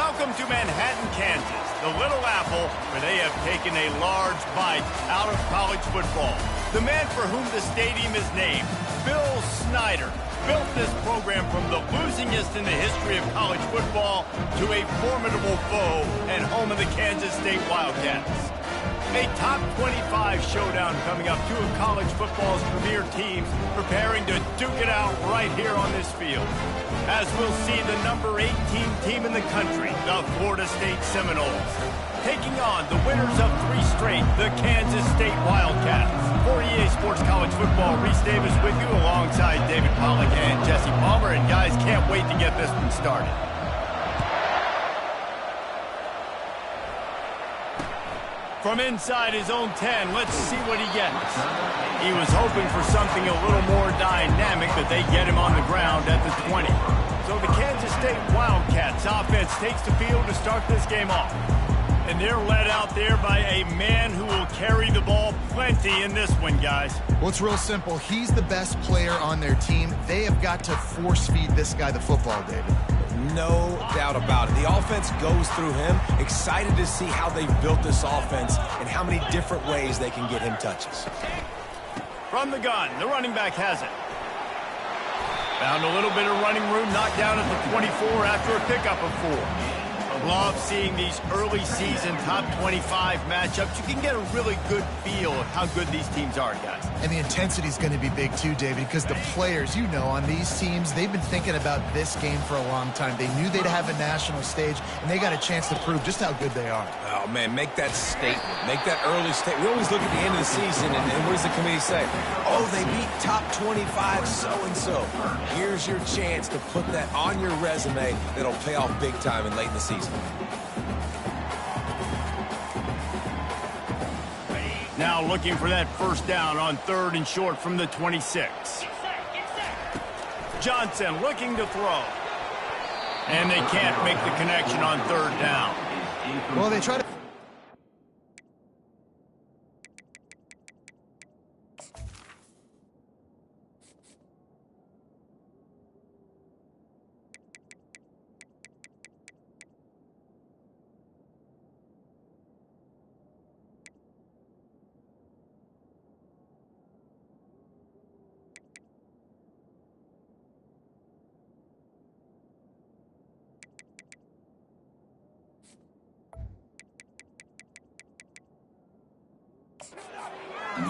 Welcome to Manhattan, Kansas, the Little Apple, where they have taken a large bite out of college football. The man for whom the stadium is named, Bill Snyder, built this program from the losingest in the history of college football to a formidable foe and home of the Kansas State Wildcats. A top 25 showdown coming up, two of college football's premier teams preparing to duke it out right here on this field. As we'll see the number 18 team in the country, the Florida State Seminoles, taking on the winners of 3 straight, the Kansas State Wildcats. For EA Sports College Football, Reese Davis with you alongside David Pollack and Jesse Palmer. And guys, can't wait to get this one started. From inside his own 10, let's see what he gets. He was hoping for something a little more dynamic, but they get him on the ground at the 20. So the Kansas State Wildcats offense takes the field to start this game off. And they're led out there by a man who will carry the ball plenty in this one, guys. Well, it's real simple. He's the best player on their team. They have got to force-feed this guy the football, David. No doubt about it. The offense goes through him. Excited to see how they've built this offense and how many different ways they can get him touches. From the gun, the running back has it. Found a little bit of running room, knocked down at the 24 after a pickup of 4. Love seeing these early season top 25 matchups. You can get a really good feel of how good these teams are, guys. And the intensity is going to be big too, David, because the players, you know, on these teams, they've been thinking about this game for a long time. They knew they'd have a national stage, and they got a chance to prove just how good they are. Oh, man, make that statement. Make that early statement. We always look at the end of the season, and what does the committee say? Oh, they beat top 25 so-and-so. Here's your chance to put that on your resume that'll pay off big time in late in the season. Now looking for that first down on 3rd and short from the 26. Johnson looking to throw. And they can't make the connection on 3rd down. Well, they try to...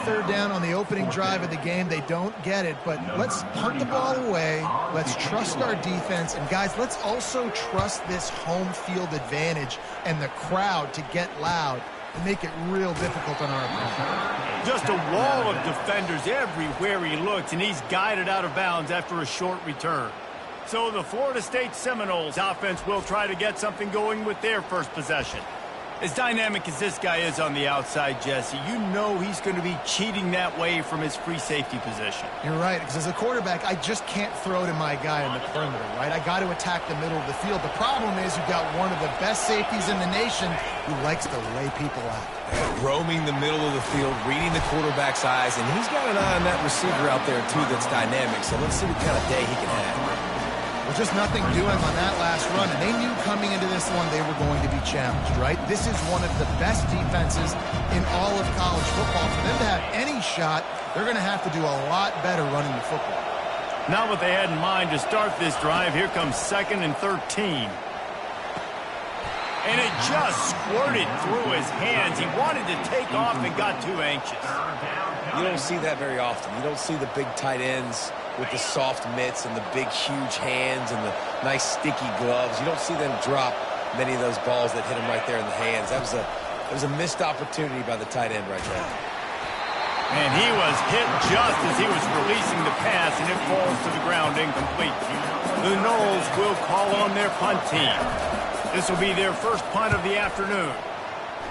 Third down on the opening drive of the game. They don't get it, but let's punt the ball away. Let's trust our defense. And, guys, let's also trust this home field advantage and the crowd to get loud and make it real difficult on our opponent. Just a wall of defenders everywhere he looks, and he's guided out of bounds after a short return. So the Florida State Seminoles offense will try to get something going with their first possession. As dynamic as this guy is on the outside, Jesse, you know he's going to be cheating that way from his free safety position. You're right, because as a quarterback, I just can't throw to my guy in the perimeter, right? I got to attack the middle of the field. The problem is you've got one of the best safeties in the nation who likes to lay people out. Roaming the middle of the field, reading the quarterback's eyes, and he's got an eye on that receiver out there, too, that's dynamic. So let's see what kind of day he can have. Well, just nothing doing on that last run, and they knew coming into this one they were going to be challenged, right? This is one of the best defenses in all of college football. For them to have any shot, they're going to have to do a lot better running the football. Not what they had in mind to start this drive. Here comes 2nd and 13. And it just squirted through his hands. He wanted to take off and got too anxious. You don't see that very often. You don't see the big tight ends with the soft mitts and the big, huge hands and the nice, sticky gloves. You don't see them drop many of those balls that hit them right there in the hands. That was a missed opportunity by the tight end right there. And he was hit just as he was releasing the pass, and it falls to the ground incomplete. The Noles will call on their punt team. This will be their first punt of the afternoon.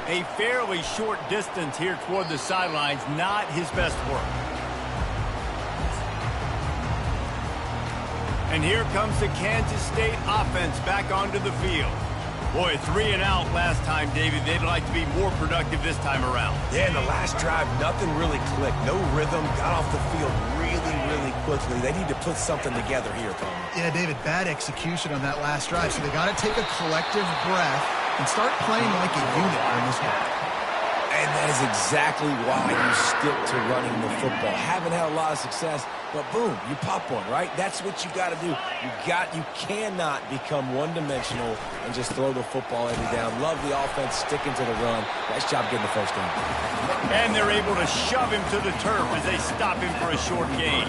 A fairly short distance here toward the sidelines, not his best work. And here comes the Kansas State offense back onto the field. Boy, 3 and out last time, David. They'd like to be more productive this time around. Yeah, in the last drive, nothing really clicked. No rhythm. Got off the field really quickly. They need to put something together here, Tony. Yeah, David, bad execution on that last drive. So they got to take a collective breath and start playing like a unit on this one. And that is exactly why you stick to running the football. Haven't had a lot of success, but boom, you pop one, right? That's what you got to do. You cannot become one-dimensional and just throw the football every down. Love the offense sticking to the run. Nice job getting the first down. And they're able to shove him to the turf as they stop him for a short gain.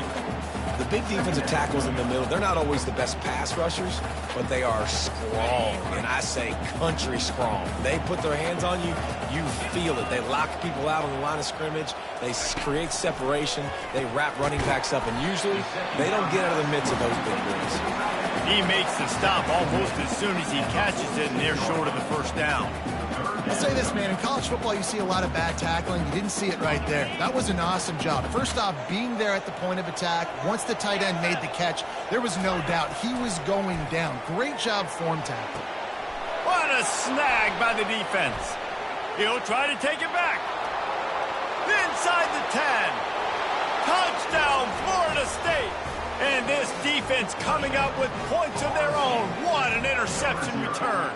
The big defensive tackles in the middle, they're not always the best pass rushers, but they are strong, and I say country strong. They put their hands on you, you feel it. They lock people out on the line of scrimmage. They create separation. They wrap running backs up, and usually they don't get out of the midst of those big boys. He makes the stop almost as soon as he catches it, and they're short of the first down. I'll say this, man. In college football, you see a lot of bad tackling. You didn't see it right there. That was an awesome job. First off, being there at the point of attack. Once the tight end made the catch, there was no doubt he was going down. Great job form tackle. What a snag by the defense. He'll try to take it back. Inside the 10. Touchdown, Florida State. And this defense coming up with points of their own. What an interception return.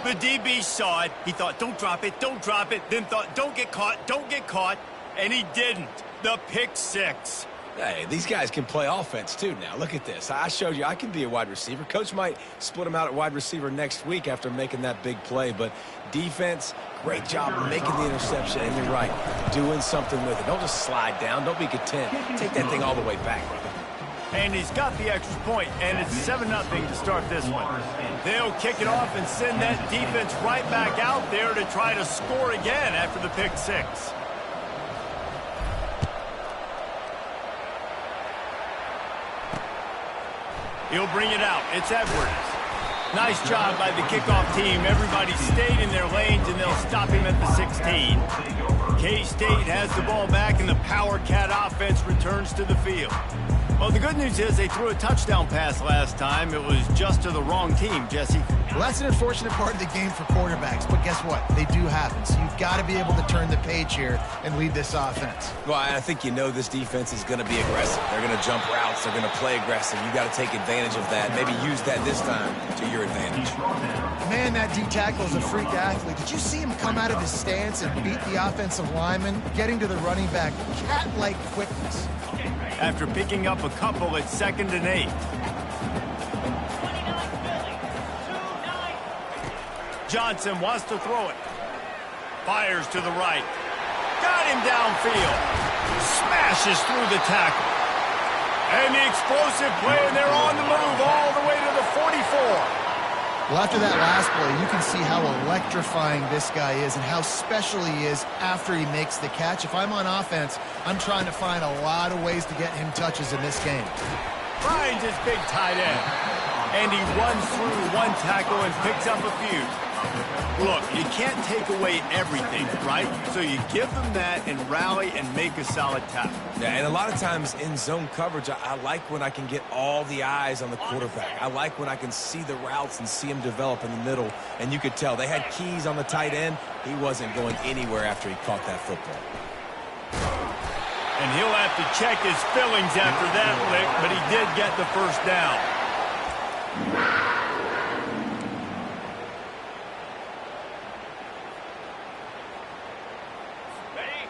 The DB saw it. He thought, don't drop it, then thought, don't get caught, and he didn't. The pick six. Hey, these guys can play offense, too, now. Look at this. I showed you I can be a wide receiver. Coach might split him out at wide receiver next week after making that big play, but defense, great job making the interception, and you're right, doing something with it. Don't just slide down. Don't be content. Take that thing all the way back. And he's got the extra point, and it's 7-0 to start this one. They'll kick it off and send that defense right back out there to try to score again after the pick six. He'll bring it out. It's Edwards. Nice job by the kickoff team. Everybody stayed in their lanes, and they'll stop him at the 16. K-State has the ball back, and the Power Cat offense returns to the field. Well, the good news is they threw a touchdown pass last time. It was just to the wrong team, Jesse. Well, that's an unfortunate part of the game for quarterbacks, but guess what? They do happen. So you've got to be able to turn the page here and lead this offense. Well, I think you know this defense is going to be aggressive. They're going to jump routes. They're going to play aggressive. You got to take advantage of that. Maybe use that this time to your advantage. Man, that D tackle is a freak athlete. Did you see him come out of his stance and beat the offensive lineman, getting to the running back? Cat-like quickness. After picking up a couple at 2nd and 8. Johnson wants to throw it. Fires to the right. Got him downfield. Smashes through the tackle. And the explosive play, and they're on the move all the way to the 44. Well, after that last play, you can see how electrifying this guy is and how special he is after he makes the catch. If I'm on offense, I'm trying to find a lot of ways to get him touches in this game. Finds his big tight end. And he runs through one tackle and picks up a few. Look, you can't take away everything, right? So you give them that and rally and make a solid tackle. Yeah, and a lot of times in zone coverage, I like when I can get all the eyes on the quarterback. I like when I can see the routes and see him develop in the middle. And you could tell they had keys on the tight end. He wasn't going anywhere after he caught that football. And he'll have to check his fillings after that lick, but he did get the first down.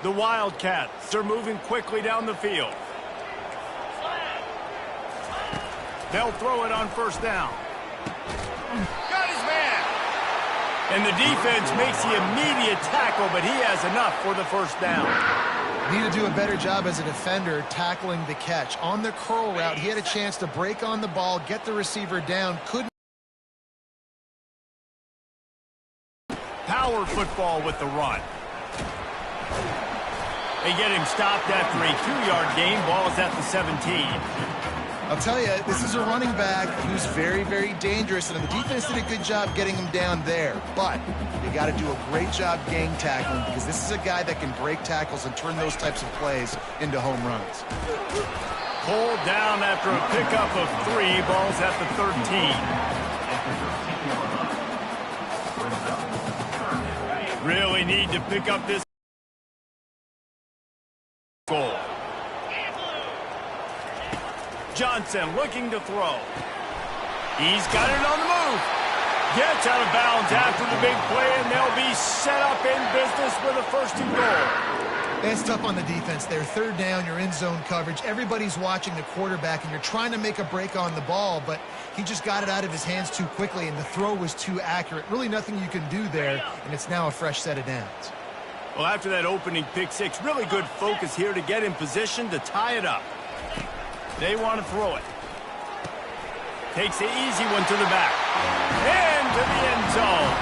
The Wildcats, they're moving quickly down the field. They'll throw it on first down. Got his man. And the defense makes the immediate tackle, but he has enough for the first down. Need to do a better job as a defender tackling the catch. On the curl route, he had a chance to break on the ball, get the receiver down, couldn't. Power football with the run. They get him stopped after a 2-yard gain. Ball is at the 17. I'll tell you, this is a running back who's very, very dangerous, and the defense did a good job getting him down there. But they got to do a great job gang tackling because this is a guy that can break tackles and turn those types of plays into home runs. Pulled down after a pickup of 3. Ball's at the 13. Really need to pick up this goal. Johnson looking to throw. He's got it on the move. Gets out of bounds after the big play, and they'll be set up in business with a 1st and goal. That's tough on the defense there. 3rd down, you're in zone coverage. Everybody's watching the quarterback, and you're trying to make a break on the ball, but he just got it out of his hands too quickly, and the throw was too accurate. Really nothing you can do there, and it's now a fresh set of downs. Well, after that opening pick six, really good focus here to get in position to tie it up. They want to throw it. Takes the easy one to the back. Into the end zone.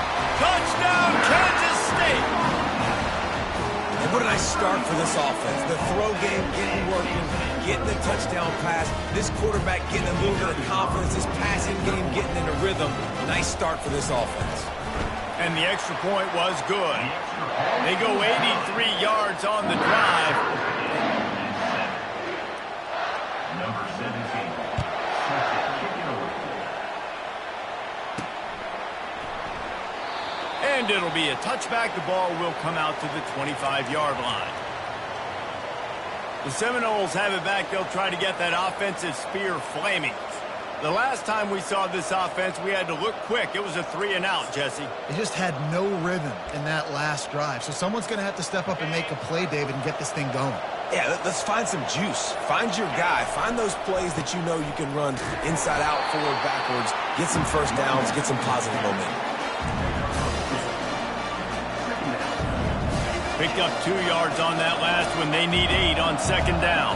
Touchdown, Kansas State. And what a nice start for this offense. The throw game getting working, getting the touchdown pass. This quarterback getting a little bit of confidence. This passing game getting into rhythm. Nice start for this offense. And the extra point was good. They go 83 yards on the drive. Number 17. And it'll be a touchback. The ball will come out to the 25-yard line. The Seminoles have it back. They'll try to get that offensive spear flaming. The last time we saw this offense, we had to look quick. It was a 3-and-out, Jesse. They just had no rhythm in that last drive. So someone's going to have to step up and make a play, David, and get this thing going. Yeah, let's find some juice. Find your guy. Find those plays that you know you can run inside out, forward, backwards. Get some 1st downs. Get some positive momentum. Picked up 2 yards on that last one. They need 8 on 2nd down.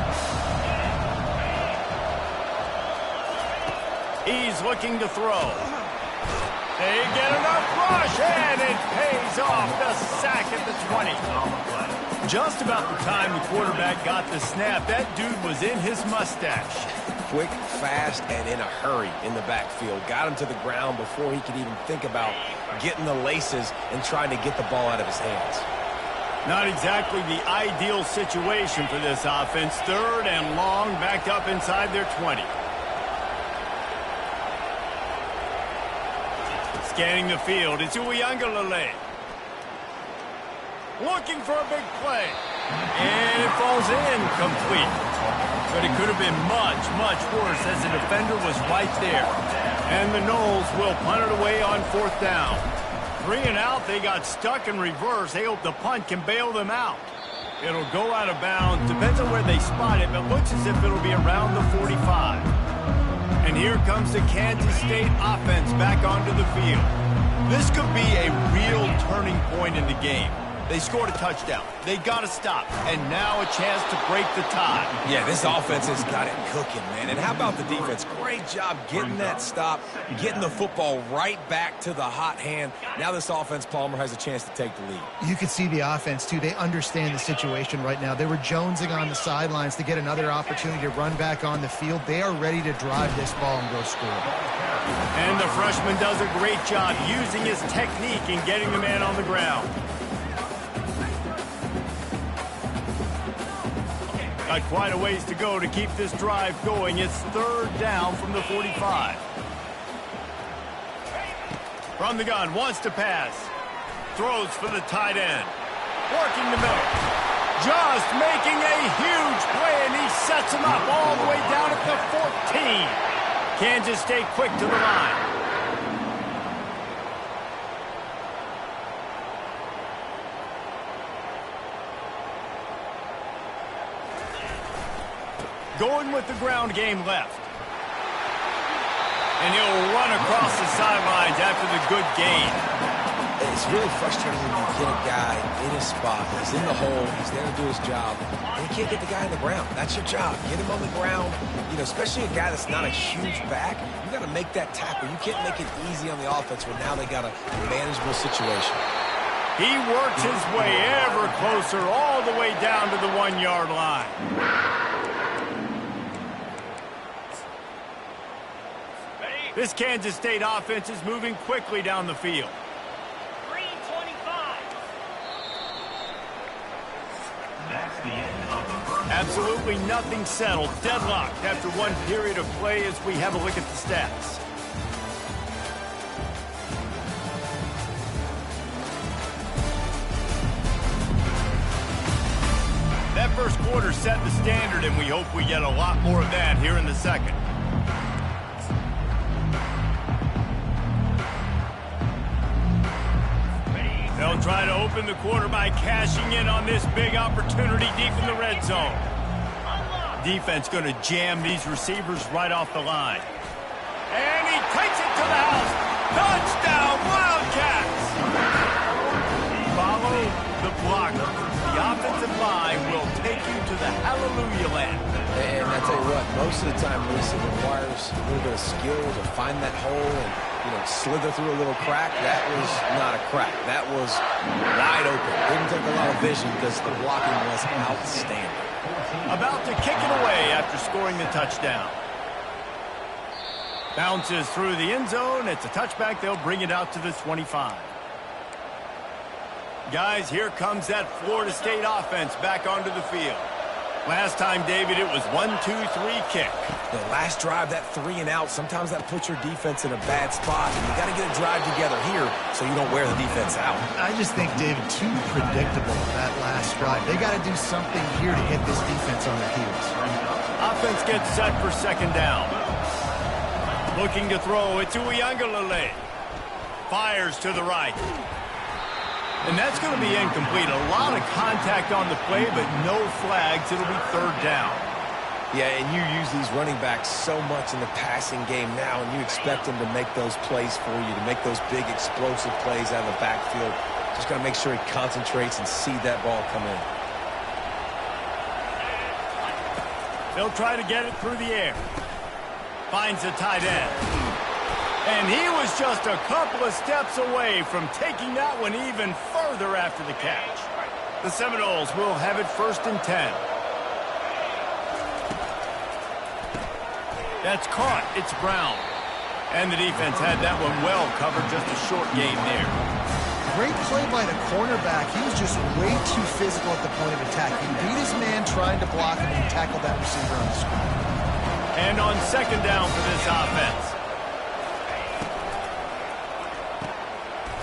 He's looking to throw. They get enough rush, and it pays off. The sack at the 20. Just about the time the quarterback got the snap, that dude was in his mustache. Quick, fast, and in a hurry in the backfield. Got him to the ground before he could even think about getting the laces and trying to get the ball out of his hands. Not exactly the ideal situation for this offense. 3rd and long, backed up inside their 20. Scanning the field, it's Uiagalelei. Looking for a big play. And it falls in complete. But it could have been much, much worse as the defender was right there. And the Noles will punt it away on 4th down. 3-and-out, they got stuck in reverse. They hope the punt can bail them out. It'll go out of bounds. Depends on where they spot it, but looks as if it'll be around the 45. And here comes the Kansas State offense back onto the field. This could be a real turning point in the game. They scored a touchdown. They got to stop. And now a chance to break the tie. Yeah, this offense has got it cooking, man. And how about the defense? Great job getting that stop, getting the football right back to the hot hand. Now this offense, Palmer, has a chance to take the lead. You could see the offense, too. They understand the situation right now. They were jonesing on the sidelines to get another opportunity to run back on the field. They are ready to drive this ball and go score. And the freshman does a great job using his technique and getting the man on the ground. Got quite a ways to go to keep this drive going. It's 3rd down from the 45. From the gun, wants to pass. Throws for the tight end. Working the middle. Just making a huge play, and he sets him up all the way down at the 14. Kansas State quick to the line. Going with the ground game left. And he'll run across the sidelines after the good gain. It's really frustrating when you get a guy in his spot. He's in the hole. He's there to do his job. And you can't get the guy on the ground. That's your job. Get him on the ground. You know, especially a guy that's not a huge back. You got to make that tackle. You can't make it easy on the offense when now they got a manageable situation. He works his way ever closer all the way down to the 1-yard line. This Kansas State offense is moving quickly down the field. 3:25. That's the end of the first. Absolutely nothing settled. Deadlocked after one period of play as we have a look at the stats. first quarter set the standard, and we hope we get a lot more of that here in the second. They'll try to open the quarter by cashing in on this big opportunity deep in the red zone. Defense going to jam these receivers right off the line. And he takes it to the house. Touchdown, Wildcats! Follow the blocker. The offensive line will take you to the hallelujah land. And I tell you what, most of the time, Lisa, requires a little bit of skill to find that hole and, slither through a little crack. That was not a crack. That was wide open. Didn't take a lot of vision because the blocking was outstanding. About to kick it away after scoring the touchdown. Bounces through the end zone. It's a touchback. They'll bring it out to the 25. Guys, here comes that Florida State offense back onto the field. Last time, David, it was 1-2-3 kick. The last drive, that 3 and out, sometimes that puts your defense in a bad spot. You got to get a drive together here so you don't wear the defense out. I just think, David, too predictable that last drive. They got to do something here to get this defense on their heels. Offense gets set for second down. Looking to throw, it's Uiagalelei. Fires to the right. And that's going to be incomplete. A lot of contact on the play, but no flags. It'll be third down. Yeah, and you use these running backs so much in the passing game now, and you expect them to make those plays for you, to make those big explosive plays out of the backfield. Just got to make sure he concentrates and see that ball come in. They'll try to get it through the air. Finds a tight end. And he was just a couple of steps away from taking that one even further after the catch. The Seminoles will have it 1st and 10. That's caught. It's Brown. And the defense had that one well covered. Just a short gain there. Great play by the cornerback. He was just way too physical at the point of attack. He beat his man trying to block him and tackled that receiver on the screen. And on second down for this offense.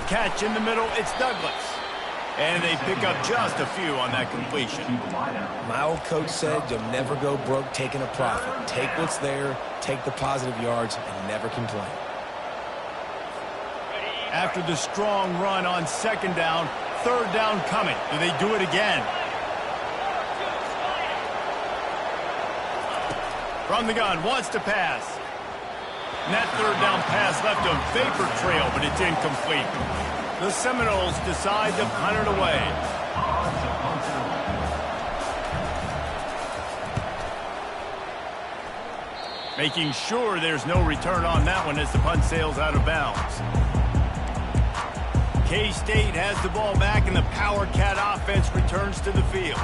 Catch in the middle, it's Douglas. And they pick up just a few on that completion. My old coach said you'll never go broke taking a profit. Take what's there, take the positive yards, and never complain. After the strong run on second down, third down coming. Do they do it again? From the gun, wants to pass. And that third down pass left a vapor trail, but it's incomplete. The Seminoles decide to punt it away. Making sure there's no return on that one as the punt sails out of bounds. K-State has the ball back, and the Power Cat offense returns to the field.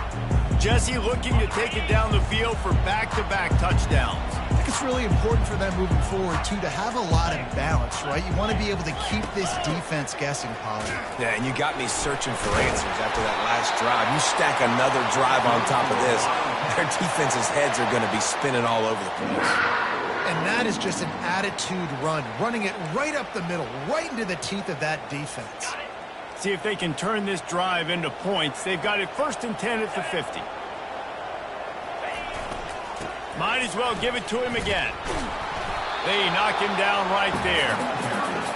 Jesse looking to take it down the field for back-to-back touchdowns. I think it's really important for them moving forward, too, to have a lot of balance, right? You want to be able to keep this defense guessing, Polly. Yeah, and you got me searching for answers after that last drive. You stack another drive on top of this, their defense's heads are going to be spinning all over the place. And that is just an attitude run, running it right up the middle, right into the teeth of that defense. See if they can turn this drive into points. They've got it 1st and 10 at the 50. Might as well give it to him again. They knock him down right there.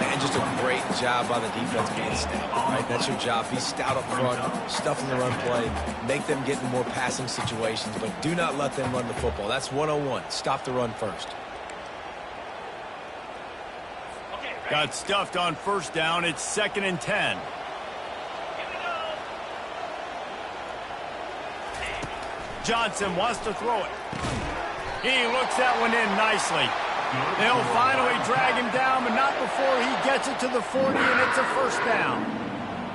And just a great job by the defense being stout. Right? That's your job. Be stout up front, stuff in the run play, make them get in more passing situations, but do not let them run the football. That's 101. Stop the run first. Got stuffed on first down. It's 2nd and 10. Johnson wants to throw it. He looks that one in nicely. They'll finally drag him down, but not before he gets it to the 40, and it's a first down.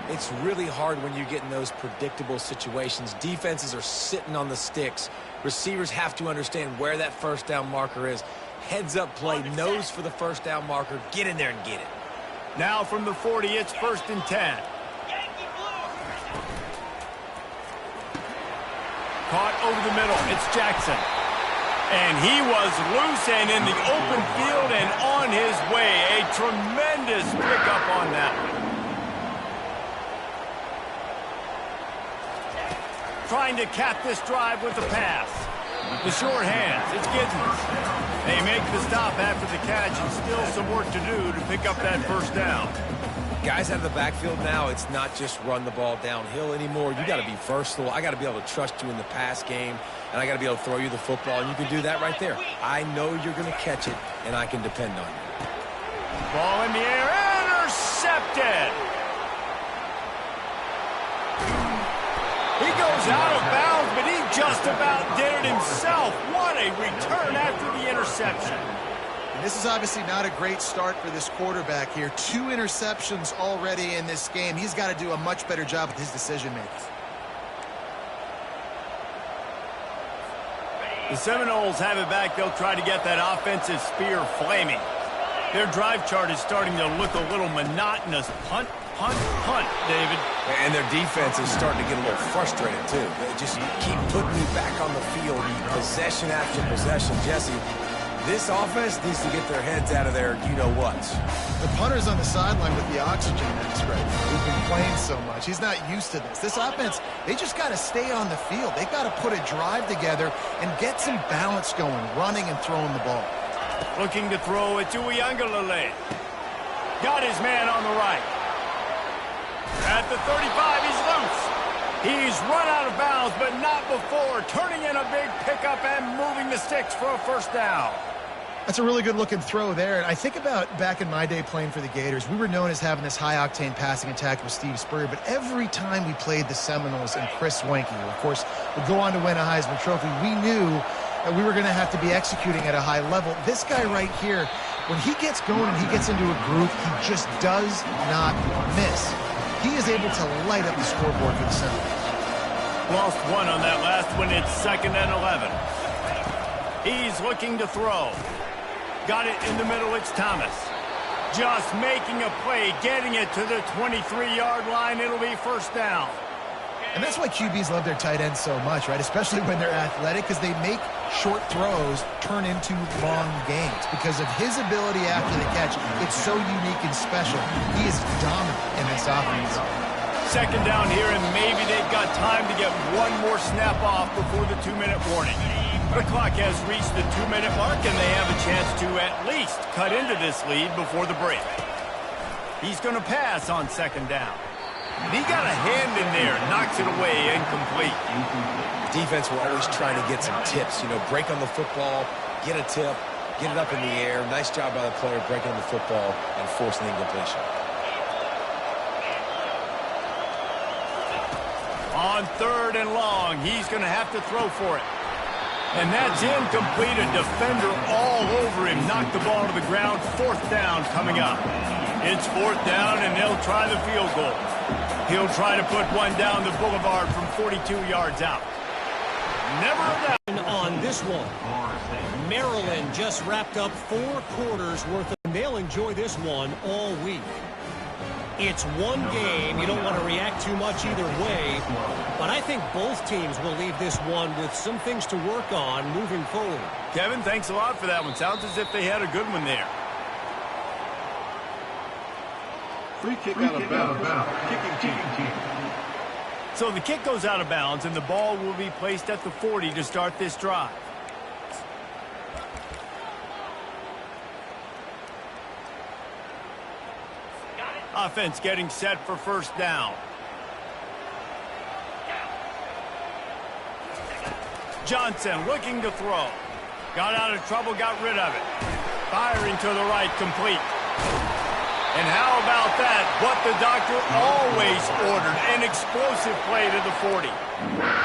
It's really hard when you get in those predictable situations. Defenses are sitting on the sticks. Receivers have to understand where that first down marker is. Heads up play, nose for the first down marker. Get in there and get it. Now from the 40, it's 1st and 10. Caught over the middle. It's Jackson. And he was loose and in the open field and on his way. A tremendous pickup on that one. trying to cap this drive with the pass. The short hands, it's Giddens. They make the stop after the catch, and still some work to do to pick up that first down. Guys out of the backfield now, it's not just run the ball downhill anymore. You got to be versatile. I got to be able to trust you in the pass game, and I got to be able to throw you the football, and you can do that right there. I know you're going to catch it, and I can depend on you. Ball in the air, intercepted. He goes out of bounds, but he just about did it himself. What a return after the interception. And this is obviously not a great start for this quarterback here. 2 interceptions already in this game. He's got to do a much better job with his decision-making. The Seminoles have it back. They'll try to get that offensive spear flaming. Their drive chart is starting to look a little monotonous. Punt, punt, punt, David. And their defense is starting to get a little frustrated, too. They just keep putting me back on the field, possession after possession. Jesse, this offense needs to get their heads out of their you-know-whats. The punter's on the sideline with the oxygen mask right now. He's been playing so much. He's not used to this. This offense, they just got to stay on the field. They've got to put a drive together and get some balance going, running and throwing the ball. Looking to throw it to Uiagalelei. Got his man on the right. At the 35, he's loose. He's run out of bounds, but not before turning in a big pickup and moving the sticks for a first down. That's a really good-looking throw there. And I think about back in my day playing for the Gators, we were known as having this high-octane passing attack with Steve Spurrier, but every time we played the Seminoles and Chris Wenke, who, of course, would go on to win a Heisman Trophy, we knew that we were going to have to be executing at a high level. This guy right here, when he gets going and he gets into a groove, he just does not miss. He is able to light up the scoreboard for the Seminoles. Lost one on that last one. It's 2nd and 11. He's looking to throw. Got it in the middle. It's Thomas. Just making a play, getting it to the 23-yard line. It'll be first down. And that's why QBs love their tight ends so much, right? Especially when they're athletic, because they make short throws turn into long gains. Because of his ability after the catch, it's so unique and special. He is dominant in this offense. 2nd down here, and maybe they've got time to get one more snap off before the 2-minute warning. The clock has reached the 2-minute mark, and they have a chance to at least cut into this lead before the break. He's going to pass on 2nd down. And he got a hand in there, knocks it away, incomplete. Defense will always try to get some tips, you know, break on the football, get a tip, get it up in the air. Nice job by the player breaking on the football and forcing the incompletion. On 3rd and long, he's going to have to throw for it. And that's incomplete. A defender all over him. Knocked the ball to the ground. 4th down coming up. It's 4th down, and they'll try the field goal. He'll try to put one down the boulevard from 42 yards out. Never a doubt. On this one, Maryland just wrapped up 4 quarters worth of, and they'll enjoy this one all week. It's one game. You don't want to react too much either way, but I think both teams will leave this one with some things to work on moving forward. Kevin, thanks a lot for that one. Sounds as if they had a good one there. Free kick out of bounds. Kicking team. So the kick goes out of bounds, and the ball will be placed at the 40 to start this drive. Offense getting set for first down. Johnson looking to throw. Got out of trouble, got rid of it. Firing to the right, complete. And how about that? What the doctor always ordered, an explosive play to the 40.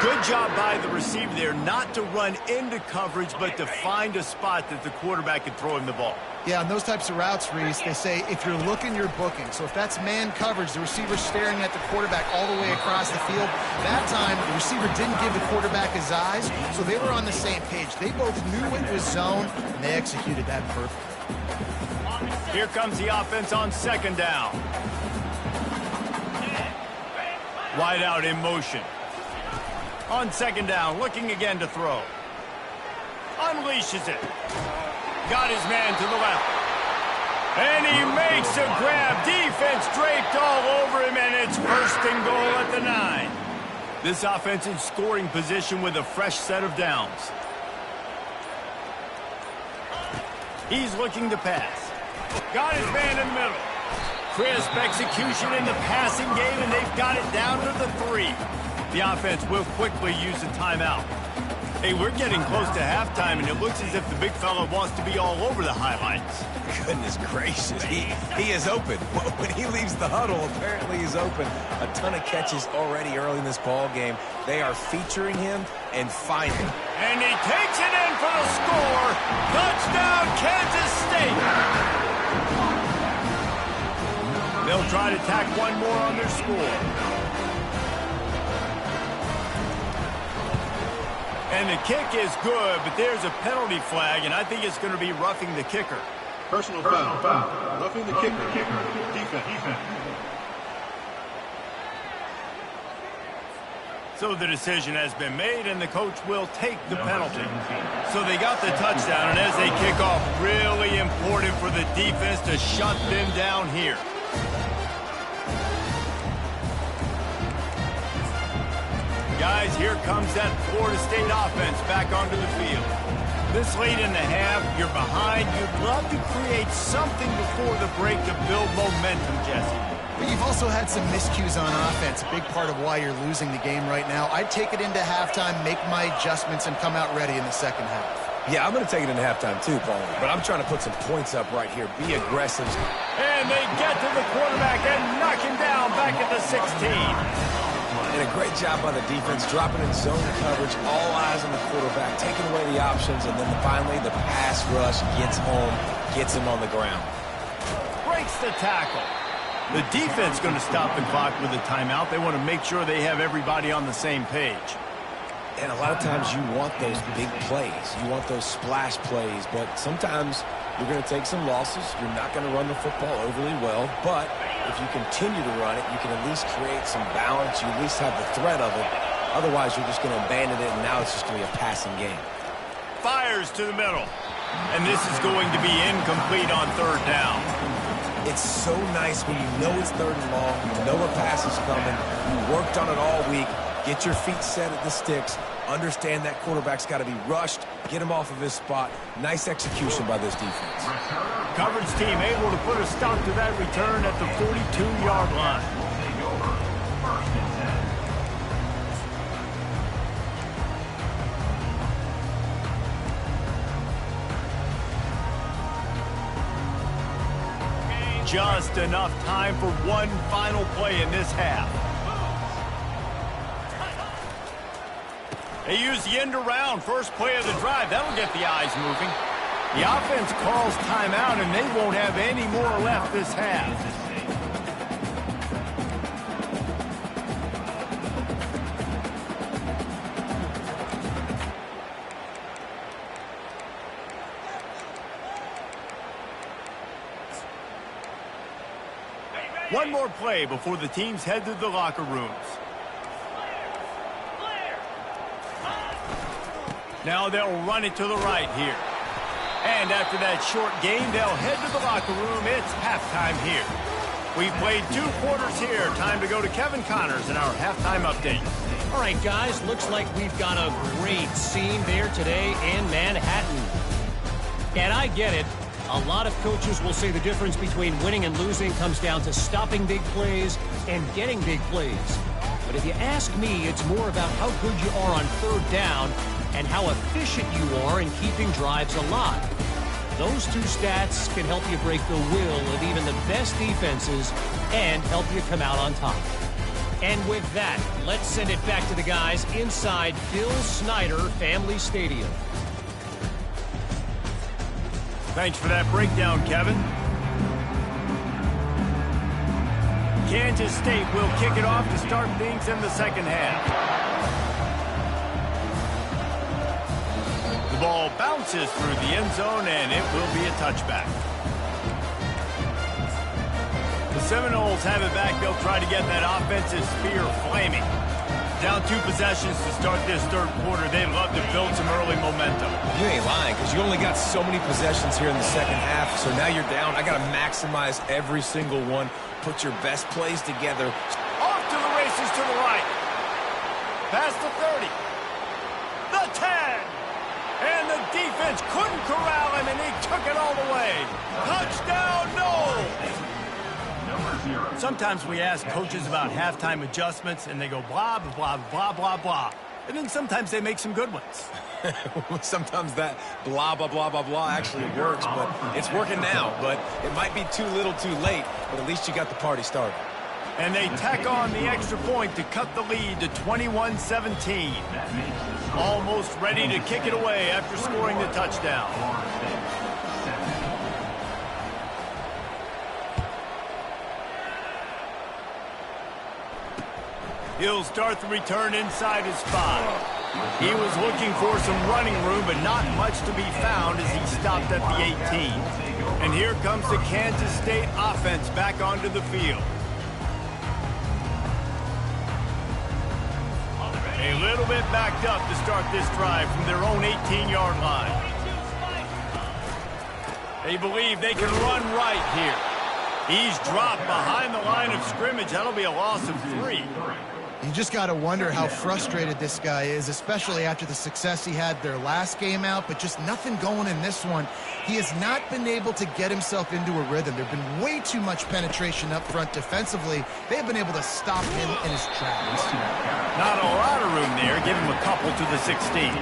Good job by the receiver there, not to run into coverage, but to find a spot that the quarterback could throw him the ball. Yeah, on those types of routes, Reese, they say if you're looking, you're booking. So if that's man coverage, the receiver's staring at the quarterback all the way across the field. That time, the receiver didn't give the quarterback his eyes, so they were on the same page. They both knew it was zone, and they executed that perfectly. Here comes the offense on 2nd down. Wide out in motion. On 2nd down, looking again to throw. Unleashes it. Got his man to the left. And he makes a grab. Defense draped all over him, and it's 1st and goal at the 9. This offense in scoring position with a fresh set of downs. He's looking to pass. Got his man in the middle. Crisp execution in the passing game, and they've got it down to the 3. The offense will quickly use a timeout. Hey, we're getting close to halftime, and it looks as if the big fella wants to be all over the highlights. Goodness gracious, he is open. When he leaves the huddle, apparently he's open. A ton of catches already early in this ball game. They are featuring him and finding him. And he takes it in for the score. Touchdown, Kansas State. They'll try to tack one more on their score. And the kick is good, but there's a penalty flag, and I think it's going to be roughing the kicker. Personal foul. Roughing the kicker. Defense. So the decision has been made, and the coach will take the penalty. So they got the touchdown, and as they kick off, really important for the defense to shut them down here. Guys, here comes that Florida State offense back onto the field. This late in the half, you're behind. You'd love to create something before the break to build momentum, Jesse. But you've also had some miscues on offense, a big part of why you're losing the game right now. I'd take it into halftime, make my adjustments, and come out ready in the second half. Yeah, I'm going to take it into halftime too, Paul. But I'm trying to put some points up right here. Be aggressive. And they get to the quarterback and knock him down back at the 16. And a great job by the defense, dropping in zone coverage, all eyes on the quarterback, taking away the options, and then finally the pass rush gets home, gets him on the ground. Breaks the tackle. The defense going to stop the clock with a timeout. They want to make sure they have everybody on the same page. And a lot of times you want those big plays. You want those splash plays, but sometimes you're going to take some losses. You're not going to run the football overly well, but if you continue to run it, you can at least create some balance. You at least have the threat of it. Otherwise, you're just going to abandon it, and now it's just going to be a passing game. Fires to the middle. And this is going to be incomplete on third down. It's so nice when you know it's third and long, you know a pass is coming, you worked on it all week, get your feet set at the sticks, understand that quarterback's got to be rushed, get him off of his spot. Nice execution by this defense. Coverage team able to put a stop to that return at the 42-yard line. Just enough time for one final play in this half. They use the end around, first play of the drive. That'll get the eyes moving. The offense calls timeout, and they won't have any more left this half. One more play before the teams head to the locker rooms. Now they'll run it to the right here. And after that short game, they'll head to the locker room. It's halftime here. We've played 2 quarters here. Time to go to Kevin Connors in our halftime update. All right, guys, looks like we've got a great scene there today in Manhattan. And I get it. A lot of coaches will say the difference between winning and losing comes down to stopping big plays and getting big plays. But if you ask me, it's more about how good you are on third down and how efficient you are in keeping drives alive. Those 2 stats can help you break the will of even the best defenses and help you come out on top. And with that, let's send it back to the guys inside Bill Snyder Family Stadium. Thanks for that breakdown, Kevin. Kansas State will kick it off to start things in the second half. The ball bounces through the end zone, and it will be a touchback. The Seminoles have it back. They'll try to get that offensive spear flaming. Down 2 possessions to start this third quarter. They'd love to build some early momentum. You ain't lying, because you only got so many possessions here in the second half, so now you're down. I got to maximize every single one. Put your best plays together. Off to the races to the right. Past the 30. The 10. And the defense couldn't corral him, and he took it all the way. Touchdown, no! Sometimes we ask coaches about halftime adjustments, and they go blah, blah, blah, blah, blah. And then sometimes they make some good ones. Sometimes that blah, blah, blah, blah, blah actually works, but it's working now. But it might be too little too late, but at least you got the party started. And they tack on the extra point to cut the lead to 21-17. Almost ready to kick it away after scoring the touchdown. He'll start the return inside his 5. He was looking for some running room, but not much to be found as he stopped at the 18. And here comes the Kansas State offense back onto the field. A little bit backed up to start this drive from their own 18-yard line. They believe they can run right here. He's dropped behind the line of scrimmage. That'll be a loss of 3. You just got to wonder how frustrated this guy is, especially after the success he had their last game out, but just nothing going in this one. He has not been able to get himself into a rhythm. There's been way too much penetration up front defensively. They've been able to stop him in his tracks. Not a lot of room there. Give him a couple to the 16.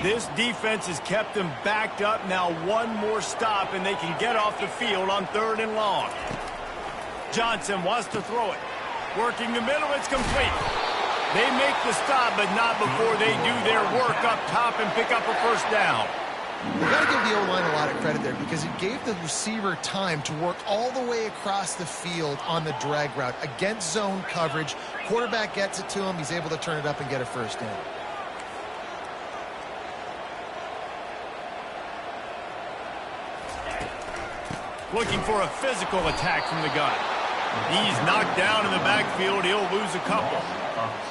This defense has kept them backed up. Now one more stop, and they can get off the field on 3rd and long. Johnson wants to throw it. Working the middle, it's complete. They make the stop, but not before they do their work up top and pick up a first down. You got to give the O-line a lot of credit there because it gave the receiver time to work all the way across the field on the drag route against zone coverage. Quarterback gets it to him. He's able to turn it up and get a first down. Looking for a physical attack from the gun. He's knocked down in the backfield. He'll lose a couple.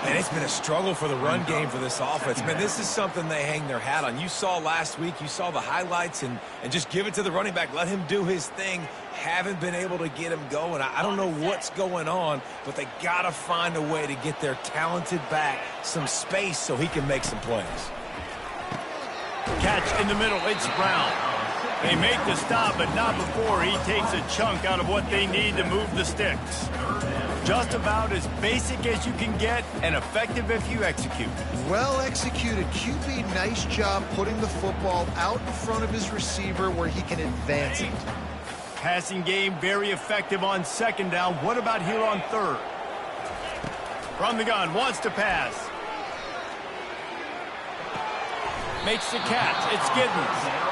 And it's been a struggle for the run game for this offense. Man, this is something they hang their hat on. You saw last week, you saw the highlights, and just give it to the running back. Let him do his thing. Haven't been able to get him going. I don't know what's going on, but they got to find a way to get their talented back some space so he can make some plays. Catch in the middle. It's Brown. They make the stop, but not before he takes a chunk out of what they need to move the sticks. Just about as basic as you can get and effective if you execute. Well executed. QB, nice job putting the football out in front of his receiver where he can advance it. Passing game very effective on 2nd down. What about here on 3rd? From the gun, wants to pass. Makes the catch. It's Giddens.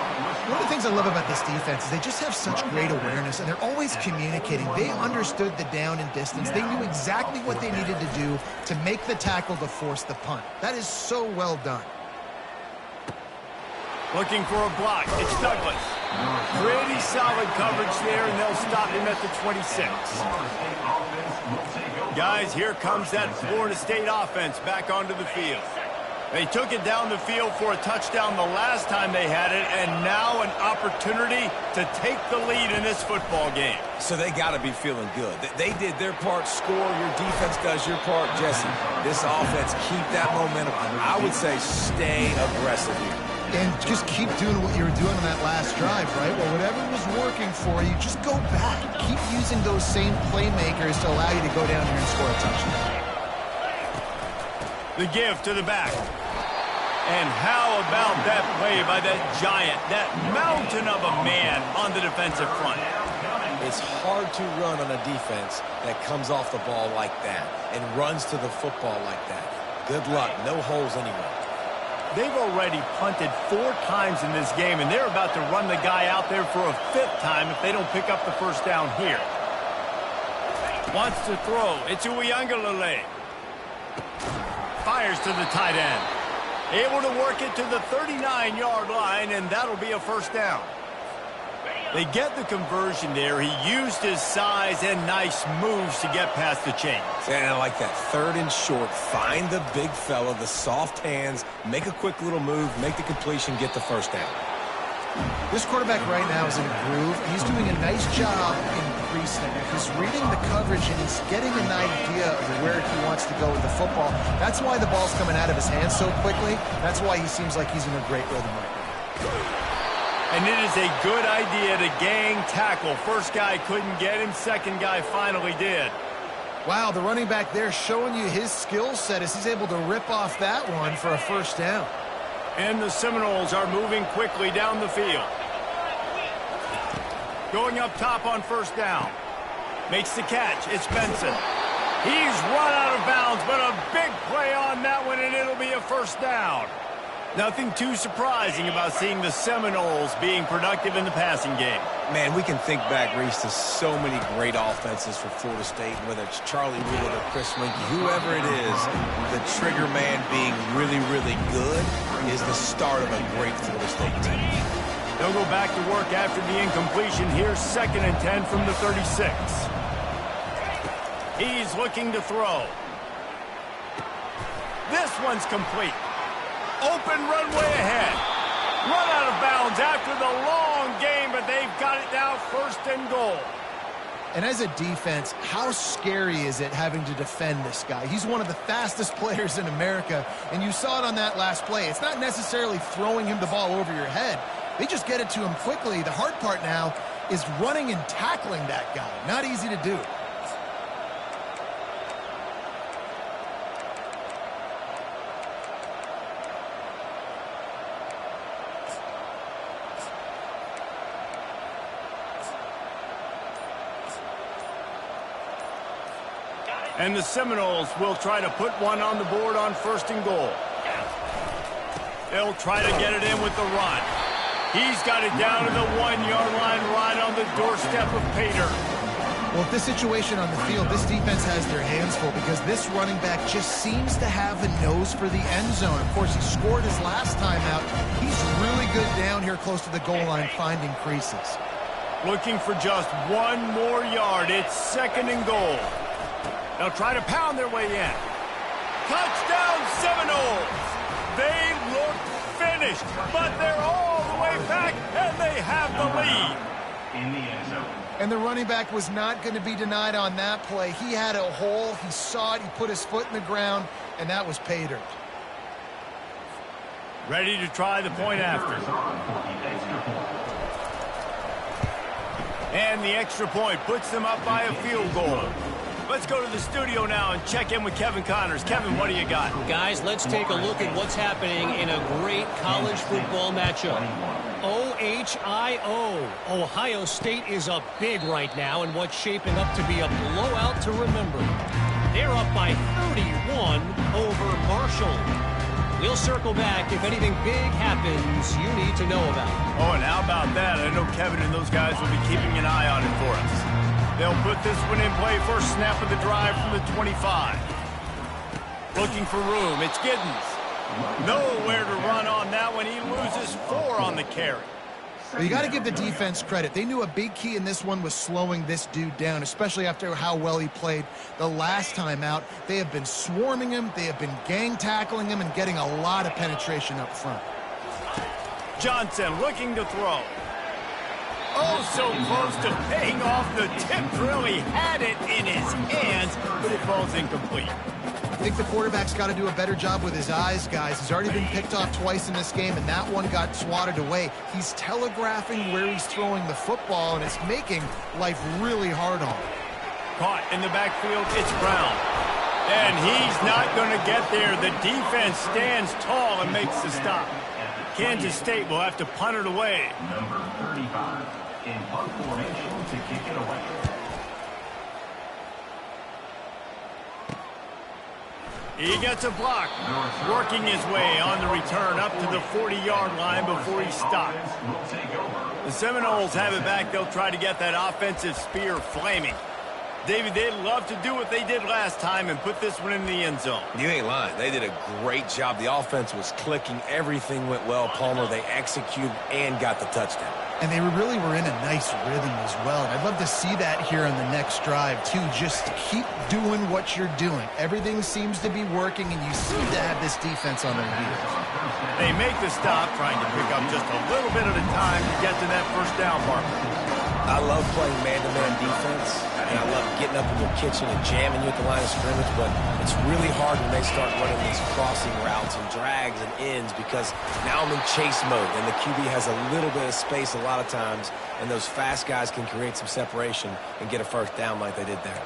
One of the things I love about this defense is they just have such great awareness, and they're always communicating. They understood the down and distance. They knew exactly what they needed to do to make the tackle to force the punt. That is so well done. Looking for a block. It's Douglas. Pretty solid coverage there, and they'll stop him at the 26. Guys, here comes that Florida State offense back onto the field. They took it down the field for a touchdown the last time they had it, and now an opportunity to take the lead in this football game. So they got to be feeling good. They did their part, score. Your defense does your part, Jesse. This offense, keep that momentum. I would say stay aggressive here. And just keep doing what you were doing on that last drive, right? Well, whatever was working for you, just go back. Keep using those same playmakers to allow you to go down here and score a touchdown. The give to the back. And how about that play by that giant, that mountain of a man on the defensive front? It's hard to run on a defense that comes off the ball like that and runs to the football like that. Good luck. No holes anywhere. They've already punted 4 times in this game, and they're about to run the guy out there for a 5th time if they don't pick up the first down here. Wants to throw. It's Uiagalelei. Fires to the tight end. Able to work it to the 39-yard line, and that'll be a first down. They get the conversion there. He used his size and nice moves to get past the chains. And I like that. 3rd and short. Find the big fella, the soft hands, make a quick little move, make the completion, get the first down. This quarterback right now is in a groove. He's doing a nice job increasing it. He's reading the coverage, and he's getting an idea of where he wants to go with the football. That's why the ball's coming out of his hands so quickly. That's why he seems like he's in a great rhythm right now. And it is a good idea to gang tackle. First guy couldn't get him. Second guy finally did. Wow, the running back there showing you his skill set as he's able to rip off that one for a first down. And the Seminoles are moving quickly down the field. Going up top on first down. Makes the catch. It's Benson. He's run out of bounds, but a big play on that one, and it'll be a first down. Nothing too surprising about seeing the Seminoles being productive in the passing game. Man, we can think back, Reese, to so many great offenses for Florida State, whether it's Charlie Wood or Chris Winkie, whoever it is, the trigger man being really, really good is the start of a great Florida State team. They'll go back to work after the incompletion. Here's 2nd and 10 from the 36. He's looking to throw. This one's complete. Open runway ahead. Run out of bounds after the long game, but they've got it now 1st and goal. And as a defense, how scary is it having to defend this guy? He's one of the fastest players in America, and you saw it on that last play. It's not necessarily throwing him the ball over your head. They just get it to him quickly. The hard part now is running and tackling that guy. Not easy to do. And the Seminoles will try to put one on the board on 1st and goal. They'll try to get it in with the run. He's got it down to the 1-yard line right on the doorstep of Pater. Well, if this situation on the field, this defense has their hands full because this running back just seems to have a nose for the end zone. Of course, he scored his last time out. He's really good down here close to the goal line finding creases. Looking for just one more yard. It's 2nd and goal. They'll try to pound their way in. Touchdown Seminoles! They look finished, but they're all the way back, and they have the lead. In the end zone. And the running back was not going to be denied on that play. He had a hole. He saw it. He put his foot in the ground, and that was Pater. Ready to try the point after. And the extra point puts them up by a field goal. Let's go to the studio now and check in with Kevin Connors. Kevin, what do you got? Guys, let's take a look at what's happening in a great college football matchup. OHIO. Ohio State is up big right now in what's shaping up to be a blowout to remember. They're up by 31 over Marshall. We'll circle back if anything big happens you need to know about. Oh, and how about that? I know Kevin and those guys will be keeping an eye on it for us. They'll put this one in play. First snap of the drive from the 25. Looking for room. It's Giddens. Nowhere to run on that one. He loses 4 on the carry. Well, you got to give the defense credit. They knew a big key in this one was slowing this dude down, especially after how well he played the last time out. They have been swarming him. They have been gang tackling him and getting a lot of penetration up front. Johnson looking to throw. Oh, so close to paying off the tip drill. He had it in his hands, but it falls incomplete. I think the quarterback's got to do a better job with his eyes, guys. He's already been picked off twice in this game, and that one got swatted away. He's telegraphing where he's throwing the football, and it's making life really hard on him. Caught in the backfield, it's Brown. And he's not going to get there. The defense stands tall and makes the stop. Kansas State will have to punt it away. Number 35 in punt formation to kick it away. He gets a block, working his way on the return up to the 40-yard line before he stopped. The Seminoles have it back. They'll try to get that offensive spear flaming. David, they'd love to do what they did last time and put this one in the end zone. You ain't lying. They did a great job. The offense was clicking. Everything went well. Palmer, they executed and got the touchdown. And they really were in a nice rhythm as well. And I'd love to see that here on the next drive, too. Just keep doing what you're doing. Everything seems to be working, and you seem to have this defense on their heels. They make the stop, trying to pick up just a little bit at a time to get to that first down marker. I love playing man-to-man defense, and I love getting up in your kitchen and jamming you at the line of scrimmage, but it's really hard when they start running these crossing routes and drags and ends because now I'm in chase mode, and the QB has a little bit of space a lot of times, and those fast guys can create some separation and get a first down like they did there.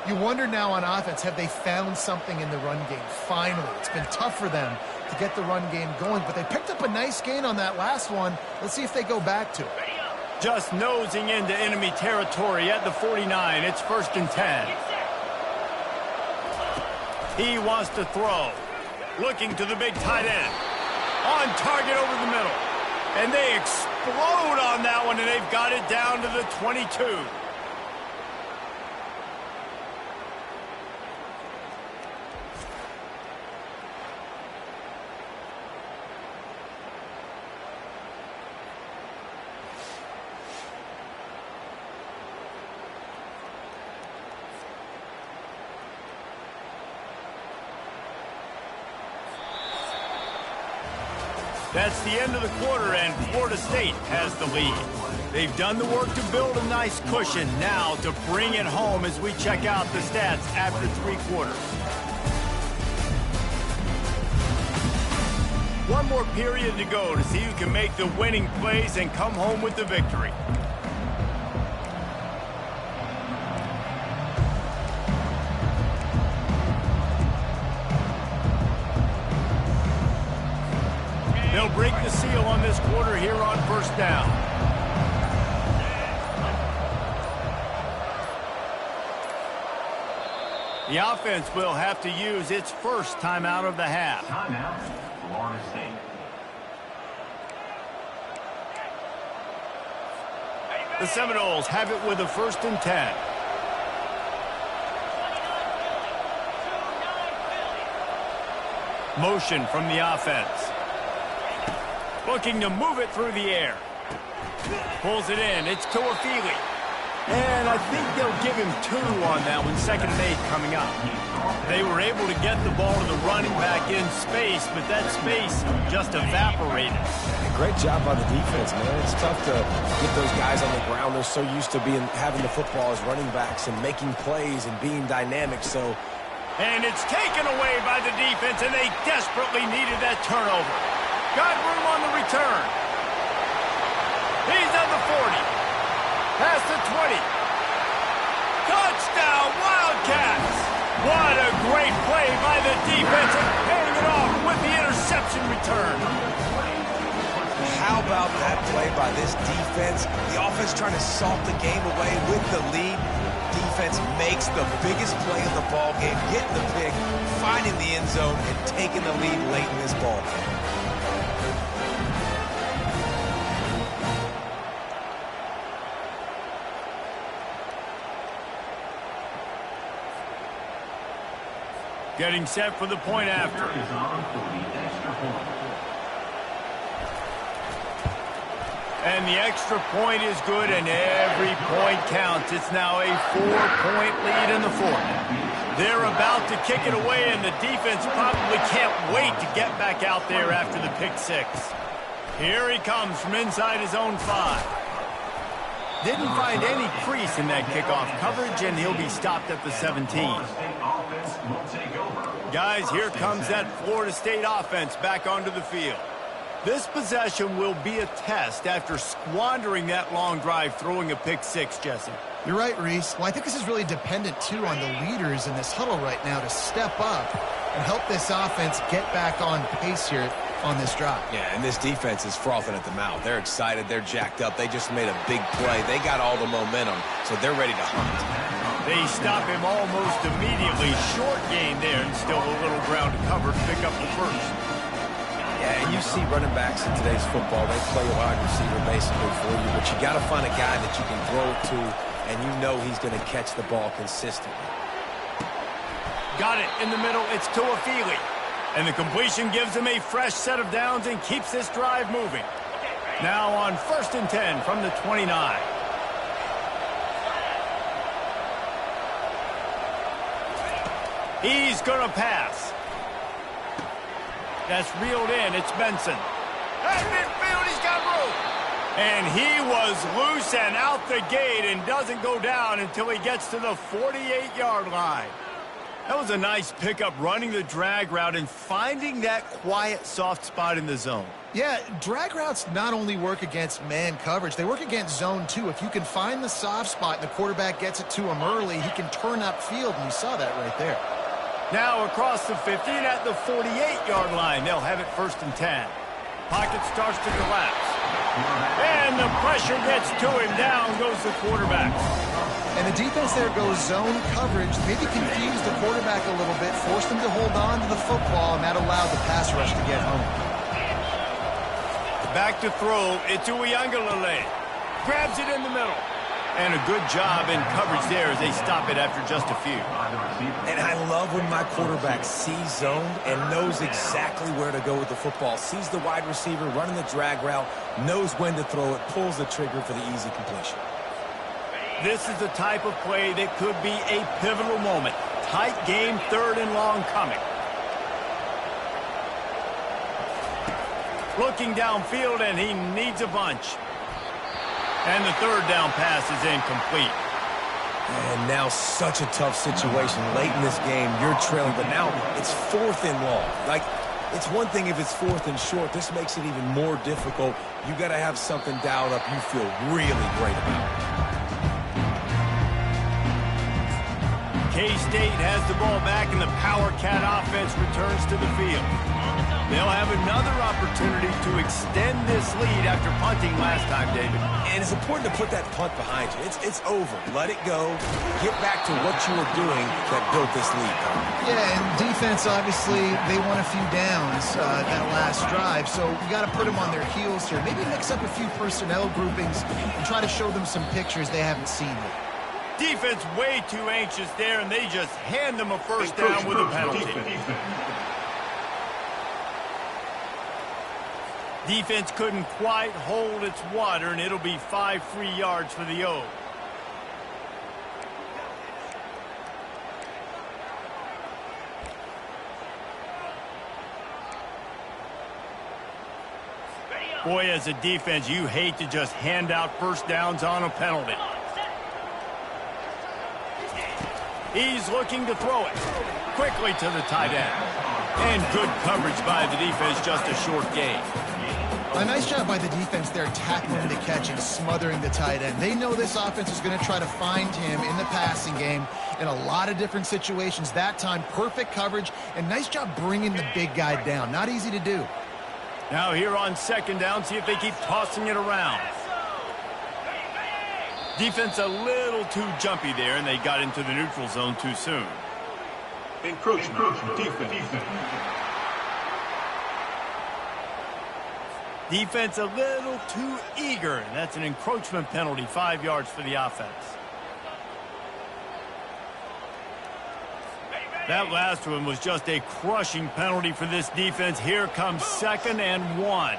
You wonder now on offense, have they found something in the run game? Finally, it's been tough for them to get the run game going, but they picked up a nice gain on that last one. Let's see if they go back to it. Just nosing into enemy territory at the 49. It's 1st and 10. He wants to throw. Looking to the big tight end. On target over the middle. And they explode on that one, and they've got it down to the 22. That's the end of the quarter, and Florida State has the lead. They've done the work to build a nice cushion. Now to bring it home as we check out the stats after 3 quarters. One more period to go to see who can make the winning plays and come home with the victory. They'll break the seal on this quarter here on 1st down. The offense will have to use its first timeout of the half. Timeout, Florida State. The Seminoles have it with a 1st and 10. Motion from the offense. Looking to move it through the air. Pulls it in. It's Tuafili. And I think they'll give him 2 on that one. 2nd and 8 coming up. They were able to get the ball to the running back in space, but that space just evaporated. Great job by the defense, man. It's tough to get those guys on the ground. They're so used to having the football as running backs and making plays and being dynamic. And it's taken away by the defense, and they desperately needed that turnover. Got room on the return. He's at the 40. Past the 20. Touchdown, Wildcats! What a great play by the defense, and paying it off with the interception return. How about that play by this defense? The offense trying to salt the game away with the lead. Defense makes the biggest play of the ball game, getting the pick, finding the end zone, and taking the lead late in this ball game. Getting set for the point after. And the extra point is good, and every point counts. It's now a 4-point lead in the 4th. They're about to kick it away, and the defense probably can't wait to get back out there after the pick 6. Here he comes from inside his own 5. Didn't find any crease in that kickoff coverage, and he'll be stopped at the 17. Guys, here comes that Florida State offense back onto the field. This possession will be a test after squandering that long drive throwing a pick 6, Jesse. You're right, Reese. Well, I think this is really dependent, too, on the leaders in this huddle right now to step up and help this offense get back on pace here on this drive. Yeah, and this defense is frothing at the mouth. They're excited. They're jacked up. They just made a big play. They got all the momentum, so they're ready to hunt. They stop him almost immediately. Short gain there, and still a little ground to cover to pick up the 1st. Yeah, and you see running backs in today's football, they play a wide receiver basically for you, but you got to find a guy that you can throw it to, and you know he's going to catch the ball consistently. Got it in the middle. It's Tuafili. And the completion gives him a fresh set of downs and keeps this drive moving. Now on 1st and 10 from the 29. He's going to pass. That's reeled in. It's Benson. At midfield, he's got room. And he was loose and out the gate and doesn't go down until he gets to the 48-yard line. That was a nice pickup, running the drag route and finding that quiet, soft spot in the zone. Yeah, drag routes not only work against man coverage, they work against zone too. If you can find the soft spot and the quarterback gets it to him early, he can turn upfield, and you saw that right there. Now across the 50 and at the 48-yard line. They'll have it 1st and 10. Pocket starts to collapse. And the pressure gets to him. Down goes the quarterback. And the defense there goes zone coverage, maybe confused the quarterback a little bit, forced him to hold on to the football, and that allowed the pass rush to get home. Back to throw. It's Uiagalelei. Grabs it in the middle. And a good job in coverage there as they stop it after just a few. And I love when my quarterback sees zoned and knows exactly where to go with the football. Sees the wide receiver running the drag route, knows when to throw it, pulls the trigger for the easy completion. This is the type of play that could be a pivotal moment. Tight game, 3rd and long coming. Looking downfield, and he needs a bunch. And the 3rd down pass is incomplete. And now such a tough situation. Late in this game, you're trailing, but now it's 4th and long. Like, it's one thing if it's 4th and short. This makes it even more difficult. You got to have something dialed up you feel really great about. KState has the ball back, and the Power Cat offense returns to the field. They'll have another opportunity to extend this lead after punting last time, David. And it's important to put that punt behind you. It's over. Let it go. Get back to what you were doing that built this lead. Yeah, and defense, obviously, they won a few downs that last drive, so you got to put them on their heels here. Maybe mix up a few personnel groupings and try to show them some pictures they haven't seen yet. Defense way too anxious there, and they just hand them a 1st down with a penalty. Defense couldn't quite hold its water, and it'll be 5 free yards for the O. Boy, as a defense, you hate to just hand out 1st downs on a penalty. He's looking to throw it quickly to the tight end. And good coverage by the defense, just a short gain. A nice job by the defense there, tackling the catch and smothering the tight end. They know this offense is going to try to find him in the passing game in a lot of different situations. That time, perfect coverage, and nice job bringing the big guy down. Not easy to do. Now here on 2nd down, see if they keep tossing it around. Defense a little too jumpy there, and they got into the neutral zone too soon. Encroachment. Defense. Defense a little too eager, and that's an encroachment penalty, 5 yards for the offense. That last one was just a crushing penalty for this defense. Here comes 2nd and 1.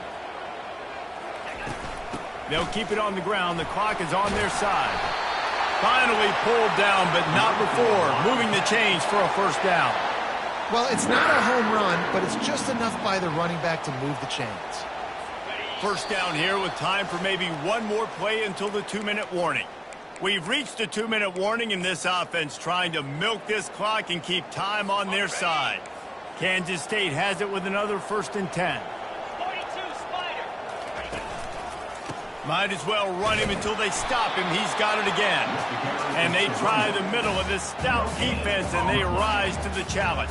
They'll keep it on the ground. The clock is on their side. Finally pulled down, but not before moving the chains for a 1st down. Well, it's not a home run, but it's just enough by the running back to move the chains. 1st down here with time for maybe one more play until the 2-minute warning. We've reached the 2-minute warning, and this offense trying to milk this clock and keep time on their side. Kansas State has it with another 1st and 10. Might as well run him until they stop him. He's got it again. And they try the middle of this stout defense, and they rise to the challenge.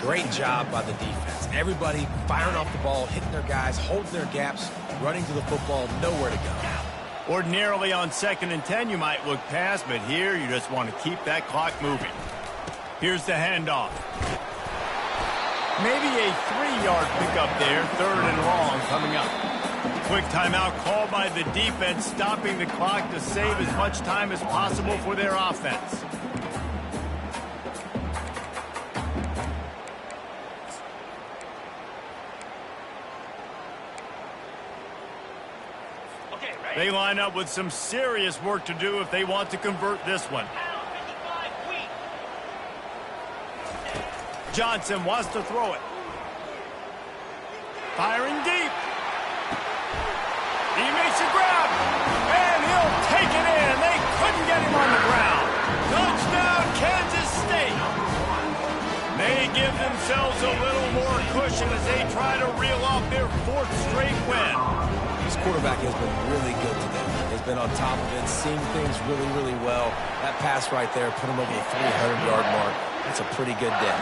Great job by the defense. Everybody firing off the ball, hitting their guys, holding their gaps, running to the football, nowhere to go. Ordinarily on 2nd and 10, you might look past, but here you just want to keep that clock moving. Here's the handoff. Maybe a 3-yard pickup there, 3rd and long coming up. Quick timeout called by the defense, stopping the clock to save as much time as possible for their offense. They line up with some serious work to do if they want to convert this one. Johnson wants to throw it. Firing deep. He makes a grab, and he'll take it in. They couldn't get him on the ground. Touchdown, Kansas State. They give themselves a little more cushion as they try to reel off their 4th straight win. This quarterback has been really good today. He's been on top of it, seeing things really, really well. That pass right there put him over the 300-yard mark. That's a pretty good day.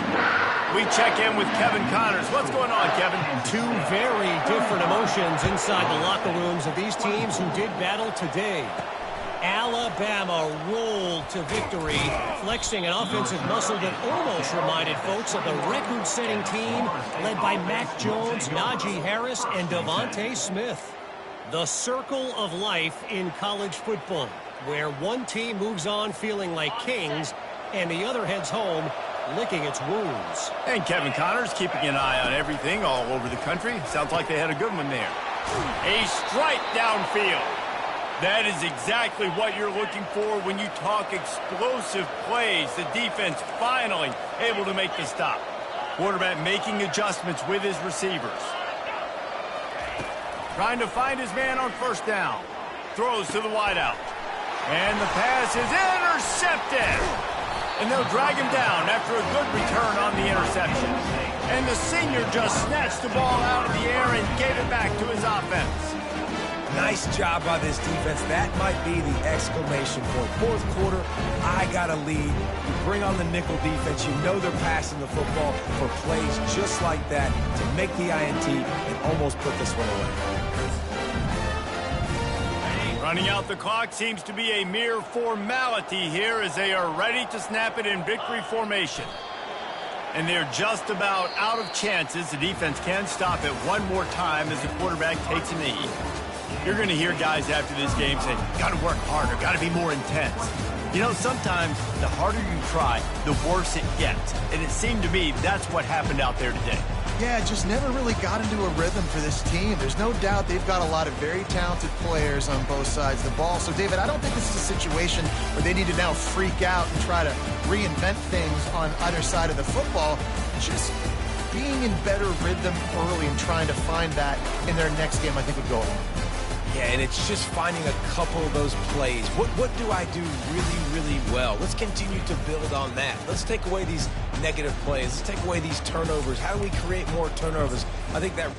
We check in with Kevin Connors. What's going on, Kevin? Two very different emotions inside the locker rooms of these teams who did battle today. Alabama rolled to victory, flexing an offensive muscle that almost reminded folks of the record-setting team led by Mac Jones, Najee Harris, and Devontae Smith. The circle of life in college football, where one team moves on feeling like kings and the other heads home licking its wounds. And Kevin Connors keeping an eye on everything all over the country. Sounds like they had a good one there. A strike downfield. That is exactly what you're looking for when you talk explosive plays. The defense finally able to make the stop. Quarterback making adjustments with his receivers. Trying to find his man on 1st down. Throws to the wideout. And the pass is intercepted. And they'll drag him down after a good return on the interception. And the senior just snatched the ball out of the air and gave it back to his offense. Nice job by this defense. That might be the exclamation point. 4th quarter, I got a lead. You bring on the nickel defense. You know they're passing the football for plays just like that to make the INT and almost put this one away. Running out the clock seems to be a mere formality here as they are ready to snap it in victory formation. And they're just about out of chances. The defense can stop it one more time as the quarterback takes a knee. You're going to hear guys after this game say, got to work harder, got to be more intense. You know, sometimes the harder you try, the worse it gets. And it seemed to me that's what happened out there today. Yeah, just never really got into a rhythm for this team. There's no doubt they've got a lot of very talented players on both sides of the ball. So, David, I don't think this is a situation where they need to now freak out and try to reinvent things on either side of the football. Just being in better rhythm early and trying to find that in their next game, I think, would go a long way. Yeah, and it's just finding a couple of those plays. What do I do really, really well? Let's continue to build on that. Let's take away these negative plays. Let's take away these turnovers. How do we create more turnovers? I think that